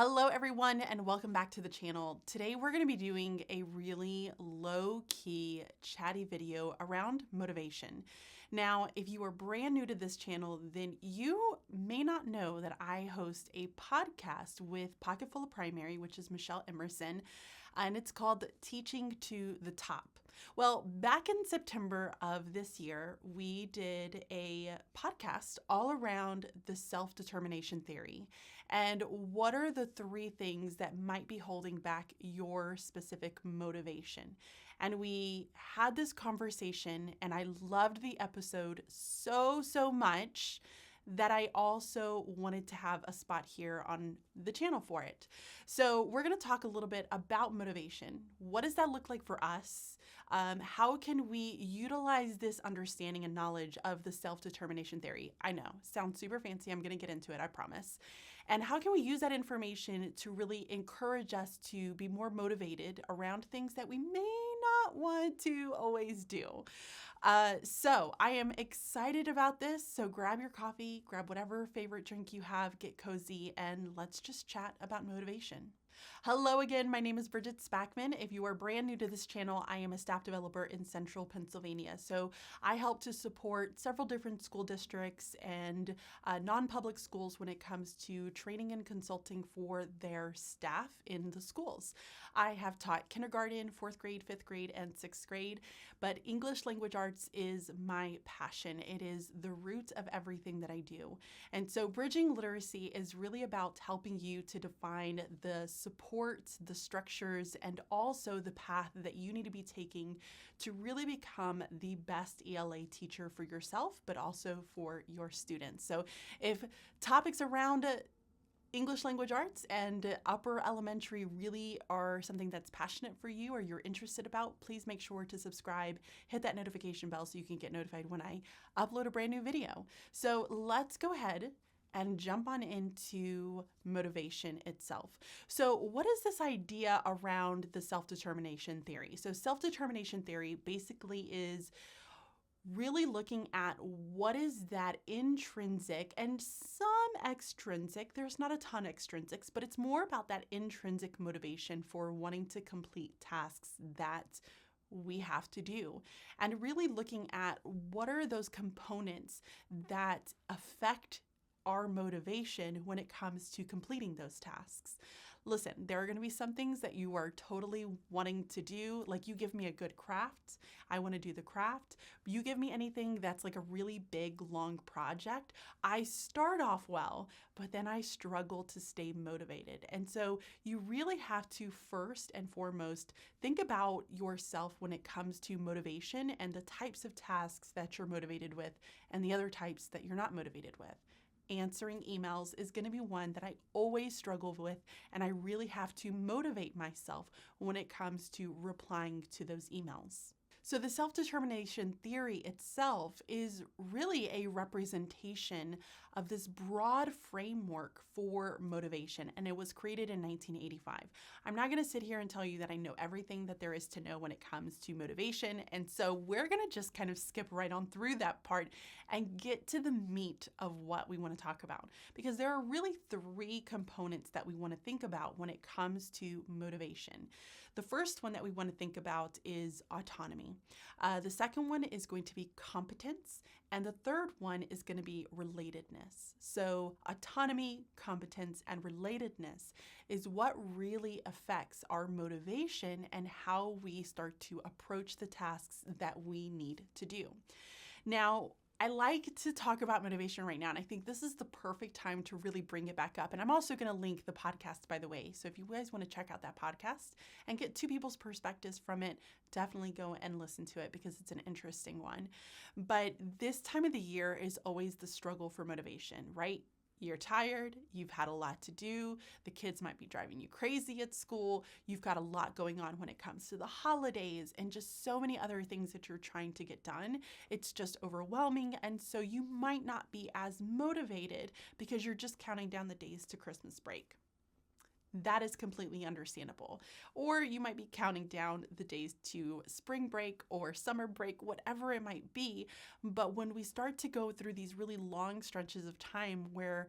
Hello everyone and welcome back to the channel. Today we're going to be doing a really low-key chatty video around motivation. Now, if you are brand new to this channel, then you may not know that I host a podcast with Pocketful of Primary, which is Michelle Emerson, and it's called Teaching to the Top. Well, back in September of this year, we did a podcast all around the self-determination theory and what are the three things that might be holding back your specific motivation. And we had this conversation and I loved the episode so much that I also wanted to have a spot here on the channel for it. So we're going to talk a little bit about motivation. What does that look like for us? How can we utilize this understanding and knowledge of the self-determination theory? I know, sounds super fancy. I'm going to get into it, I promise. And how can we use that information to really encourage us to be more motivated around things that we may not want to always do? So I am excited about this. So grab your coffee, grab whatever favorite drink you have, get cozy, and let's just chat about motivation. Hello again, my name is Bridget Spackman. If you are brand new to this channel, I am a staff developer in Central Pennsylvania. So I help to support several different school districts and non-public schools when it comes to training and consulting for their staff in the schools. I have taught kindergarten, 4th grade, 5th grade, and 6th grade, but English language arts is my passion. It is the root of everything that I do. And so bridging literacy is really about helping you to define the support, the structures, and also the path that you need to be taking to really become the best ELA teacher for yourself, but also for your students. So if topics around English language arts and upper elementary really are something that's passionate for you or you're interested about, please make sure to subscribe, hit that notification bell so you can get notified when I upload a brand new video. So let's go ahead and jump on into motivation itself. So what is this idea around the self-determination theory? So self-determination theory basically is really looking at what is that intrinsic and some extrinsic, there's not a ton of extrinsics, but it's more about that intrinsic motivation for wanting to complete tasks that we have to do, and really looking at what are those components that affect our motivation when it comes to completing those tasks. Listen, there are going to be some things that you are totally wanting to do. Like you give me a good craft, I want to do the craft. You give me anything that's like a really big, long project, I start off well, but then I struggle to stay motivated. And so you really have to first and foremost think about yourself when it comes to motivation and the types of tasks that you're motivated with and the other types that you're not motivated with. Answering emails is going to be one that I always struggle with, and I really have to motivate myself when it comes to replying to those emails. So the self-determination theory itself is really a representation of this broad framework for motivation, and it was created in 1985. I'm not going to sit here and tell you that I know everything that there is to know when it comes to motivation, and so we're going to just kind of skip right on through that part and get to the meat of what we want to talk about, because there are really three components that we want to think about when it comes to motivation. The first one that we want to think about is autonomy. The second one is going to be competence. And the third one is going to be relatedness. So autonomy, competence, and relatedness is what really affects our motivation and how we start to approach the tasks that we need to do. Now, I like to talk about motivation right now, and I think this is the perfect time to really bring it back up. And I'm also going to link the podcast, by the way. So if you guys want to check out that podcast and get two people's perspectives from it, definitely go and listen to it because it's an interesting one. But this time of the year is always the struggle for motivation, right? You're tired, you've had a lot to do, the kids might be driving you crazy at school, you've got a lot going on when it comes to the holidays and just so many other things that you're trying to get done. It's just overwhelming, and so you might not be as motivated because you're just counting down the days to Christmas break. That is completely understandable. Or you might be counting down the days to spring break or summer break, whatever it might be. But when we start to go through these really long stretches of time where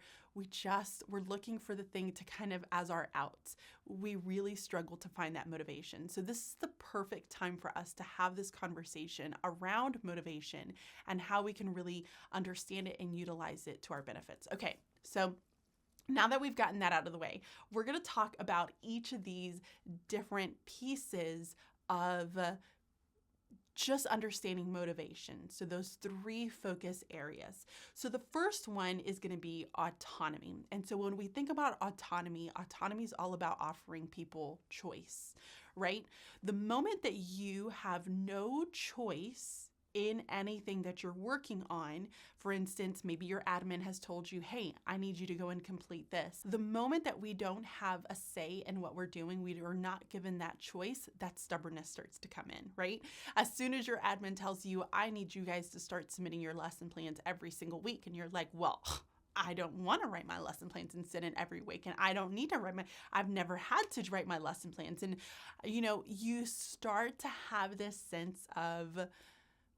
we're looking for the thing to kind of as our outs, we really struggle to find that motivation. So this is the perfect time for us to have this conversation around motivation and how we can really understand it and utilize it to our benefits. Okay, so now that we've gotten that out of the way, we're going to talk about each of these different pieces of just understanding motivation. So those 3 focus areas. So the first one is going to be autonomy. And so when we think about autonomy is all about offering people choice, right? The moment that you have no choice in anything that you're working on, for instance, maybe your admin has told you, hey, I need you to go and complete this. The moment that we don't have a say in what we're doing, we are not given that choice, that stubbornness starts to come in, right? As soon as your admin tells you, I need you guys to start submitting your lesson plans every single week, and you're like, well, I don't want to write my lesson plans and sit in every week, and I don't need to I've never had to write my lesson plans. And, you start to have this sense of,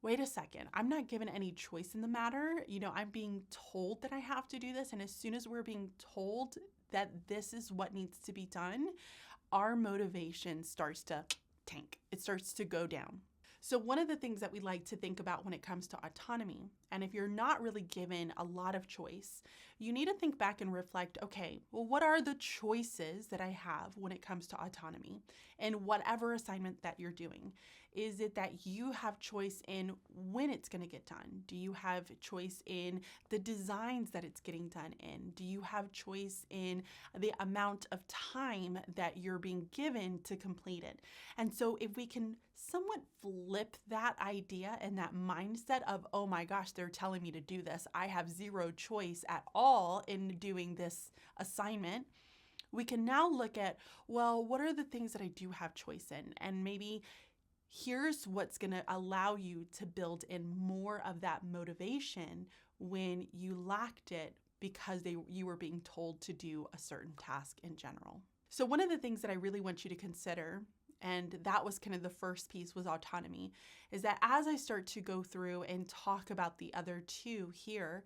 wait a second, I'm not given any choice in the matter. I'm being told that I have to do this. And as soon as we're being told that this is what needs to be done, our motivation starts to tank. It starts to go down. So one of the things that we like to think about when it comes to autonomy, and if you're not really given a lot of choice, you need to think back and reflect, okay, well, what are the choices that I have when it comes to autonomy in whatever assignment that you're doing? Is it that you have choice in when it's going to get done? Do you have choice in the designs that it's getting done in? Do you have choice in the amount of time that you're being given to complete it? And so if we can somewhat flip that idea and that mindset of, oh my gosh, they're telling me to do this, I have zero choice at all in doing this assignment, we can now look at, well, what are the things that I do have choice in? And maybe here's what's going to allow you to build in more of that motivation when you lacked it because you were being told to do a certain task in general. So one of the things that I really want you to consider, and that was kind of the first piece, was autonomy, is that as I start to go through and talk about the other 2 here,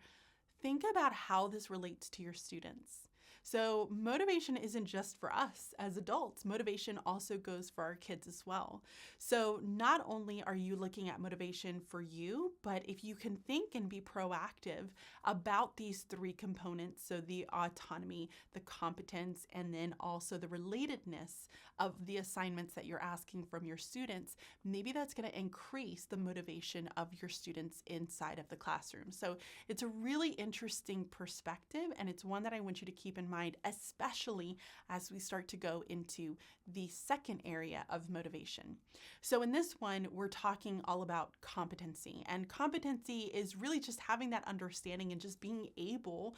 think about how this relates to your students. So motivation isn't just for us as adults. Motivation also goes for our kids as well. So not only are you looking at motivation for you, but if you can think and be proactive about these 3 components, so the autonomy, the competence, and then also the relatedness of the assignments that you're asking from your students, maybe that's going to increase the motivation of your students inside of the classroom. So it's a really interesting perspective, and it's one that I want you to keep in mind, especially as we start to go into the second area of motivation. So in this one, we're talking all about competency, and competency is really just having that understanding and just being able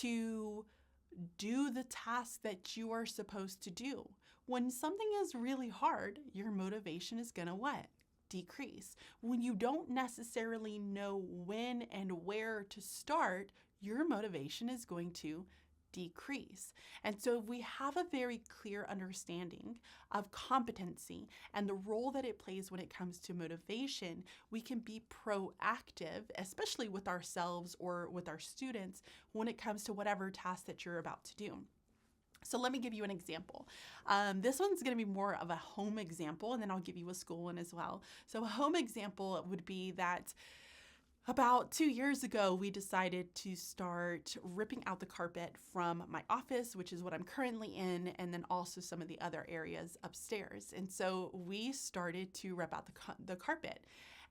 to do the task that you are supposed to do. When something is really hard, your motivation is gonna what? Decrease. When you don't necessarily know when and where to start, your motivation is going to decrease. And so if we have a very clear understanding of competency and the role that it plays when it comes to motivation, we can be proactive, especially with ourselves or with our students, when it comes to whatever task that you're about to do. So let me give you an example. This one's going to be more of a home example, and then I'll give you a school one as well. So a home example would be that about 2 years ago, we decided to start ripping out the carpet from my office, which is what I'm currently in, and then also some of the other areas upstairs. And so we started to rip out the carpet.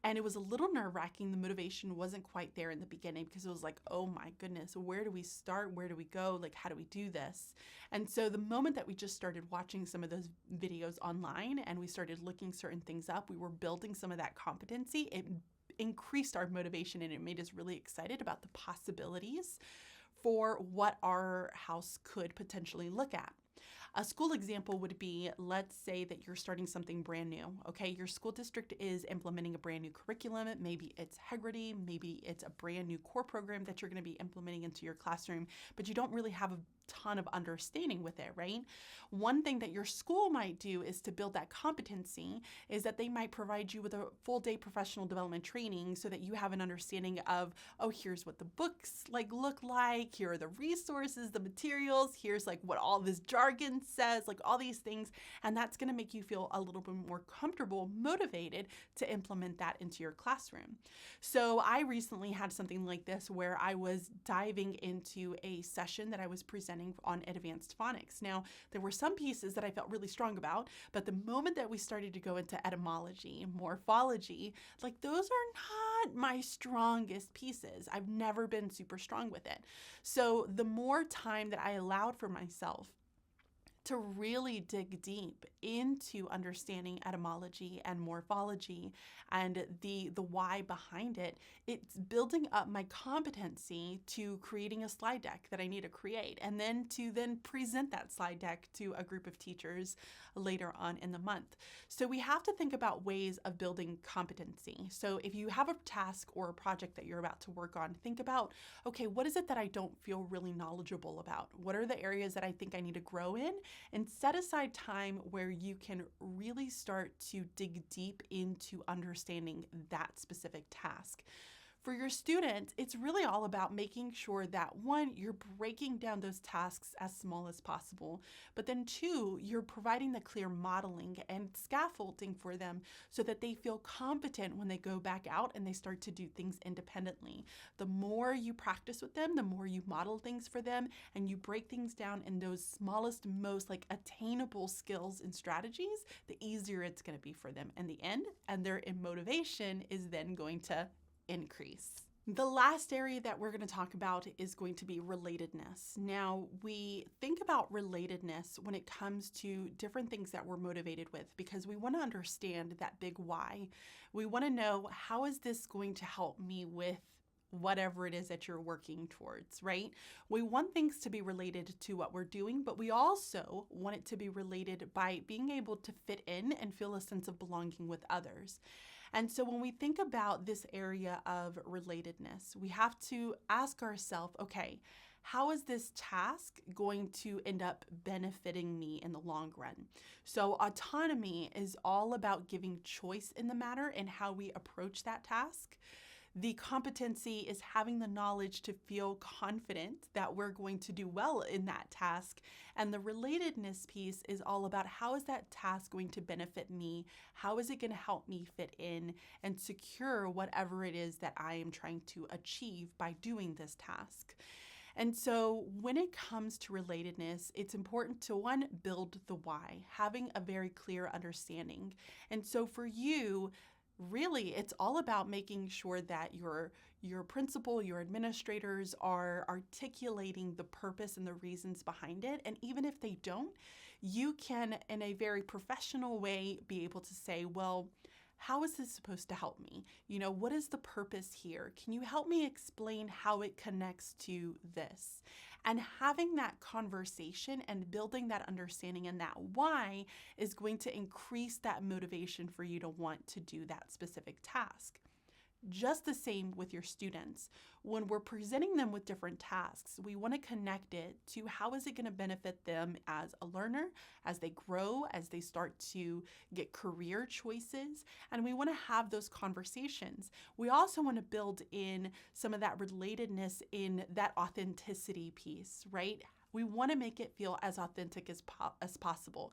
And it was a little nerve-wracking. The motivation wasn't quite there in the beginning because it was like, oh my goodness, where do we start? Where do we go? Like, how do we do this? And so the moment that we just started watching some of those videos online and we started looking certain things up, we were building some of that competency. It increased our motivation and it made us really excited about the possibilities for what our house could potentially look at. A school example would be, let's say that you're starting something brand new, okay? Your school district is implementing a brand new curriculum. Maybe it's Hegarty, maybe it's a brand new core program that you're gonna be implementing into your classroom, but you don't really have a ton of understanding with it, right? One thing that your school might do is to build that competency is that they might provide you with a full day professional development training so that you have an understanding of, oh, here's what the books look like, here are the resources, the materials, here's what all this jargon says, all these things. And that's going to make you feel a little bit more comfortable, motivated to implement that into your classroom. So I recently had something like this where I was diving into a session that I was presenting on advanced phonics. Now, there were some pieces that I felt really strong about, but the moment that we started to go into etymology, morphology, those are not my strongest pieces. I've never been super strong with it. So the more time that I allowed for myself to really dig deep into understanding etymology and morphology and the why behind it, it's building up my competency to creating a slide deck that I need to create and then to present that slide deck to a group of teachers later on in the month. So we have to think about ways of building competency. So if you have a task or a project that you're about to work on, think about, okay, what is it that I don't feel really knowledgeable about? What are the areas that I think I need to grow in? And set aside time where you can really start to dig deep into understanding that specific task. For your students, it's really all about making sure that one, you're breaking down those tasks as small as possible, but then two, you're providing the clear modeling and scaffolding for them so that they feel competent when they go back out and they start to do things independently. The more you practice with them, the more you model things for them and you break things down in those smallest, most attainable skills and strategies, the easier it's going to be for them in the end, and their motivation is then going to increase. The last area that we're going to talk about is going to be relatedness. Now, we think about relatedness when it comes to different things that we're motivated with because we want to understand that big why. We want to know, how is this going to help me with whatever it is that you're working towards, right? We want things to be related to what we're doing, but we also want it to be related by being able to fit in and feel a sense of belonging with others. And so when we think about this area of relatedness, we have to ask ourselves, okay, how is this task going to end up benefiting me in the long run? So autonomy is all about giving choice in the matter and how we approach that task. The competency is having the knowledge to feel confident that we're going to do well in that task. And the relatedness piece is all about, how is that task going to benefit me? How is it going to help me fit in and secure whatever it is that I am trying to achieve by doing this task? And so when it comes to relatedness, it's important to, one, build the why, having a very clear understanding. And so for you, really, it's all about making sure that your principal, your administrators are articulating the purpose and the reasons behind it. And even if they don't, you can, in a very professional way, be able to say, well, how is this supposed to help me? What is the purpose here? Can you help me explain how it connects to this? And having that conversation and building that understanding and that why is going to increase that motivation for you to want to do that specific task. Just the same with your students. When we're presenting them with different tasks, we want to connect it to how is it going to benefit them as a learner, as they grow, as they start to get career choices, and we want to have those conversations. We also want to build in some of that relatedness in that authenticity piece, right? We want to make it feel as authentic as possible.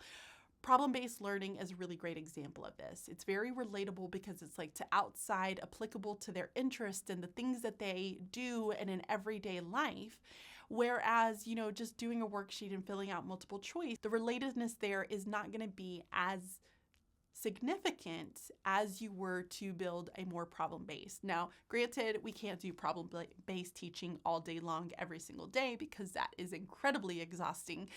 Problem-based learning is a really great example of this. It's very relatable because it's to outside, applicable to their interest and the things that they do in an everyday life. Whereas, just doing a worksheet and filling out multiple choice, the relatedness there is not going to be as significant as you were to build a more problem-based. Now, granted, we can't do problem-based teaching all day long every single day because that is incredibly exhausting,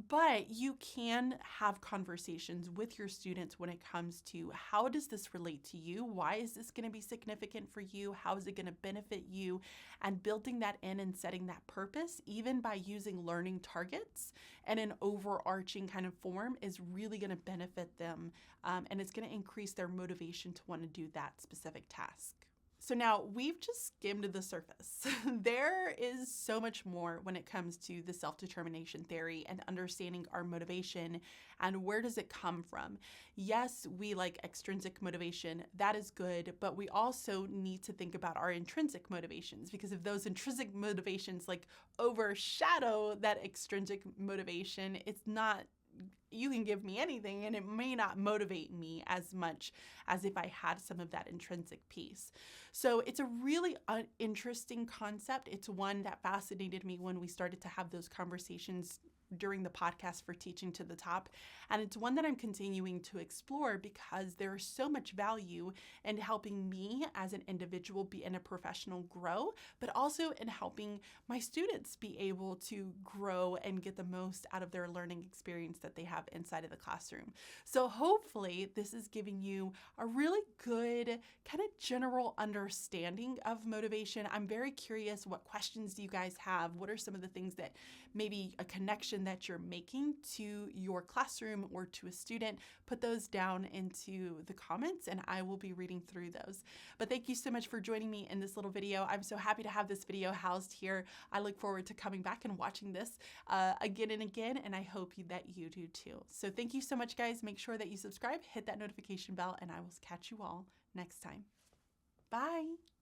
but you can have conversations with your students when it comes to, how does this relate to you? Why is this going to be significant for you? How is it going to benefit you? And building that in and setting that purpose, even by using learning targets and an overarching kind of form, is really going to benefit them. And it's going to increase their motivation to want to do that specific task. So now we've just skimmed the surface. There is so much more when it comes to the self-determination theory and understanding our motivation and where does it come from. Yes, we like extrinsic motivation. That is good, but we also need to think about our intrinsic motivations, because if those intrinsic motivations like overshadow that extrinsic motivation, it's not, you can give me anything and it may not motivate me as much as if I had some of that intrinsic piece. So it's a really interesting concept. It's one that fascinated me when we started to have those conversations during the podcast for Teaching to the Top. And it's one that I'm continuing to explore because there's so much value in helping me as an individual be in a professional grow, but also in helping my students be able to grow and get the most out of their learning experience that they have inside of the classroom. So hopefully this is giving you a really good kind of general understanding of motivation. I'm very curious, what questions do you guys have? What are some of the things that maybe a connection that you're making to your classroom or to a student? Put those down into the comments and I will be reading through those. But thank you so much for joining me in this little video. I'm so happy to have this video housed here. I look forward to coming back and watching this again and again, and I hope that you do too. So thank you so much, guys. Make sure that you subscribe, hit that notification bell, and I will catch you all next time. Bye.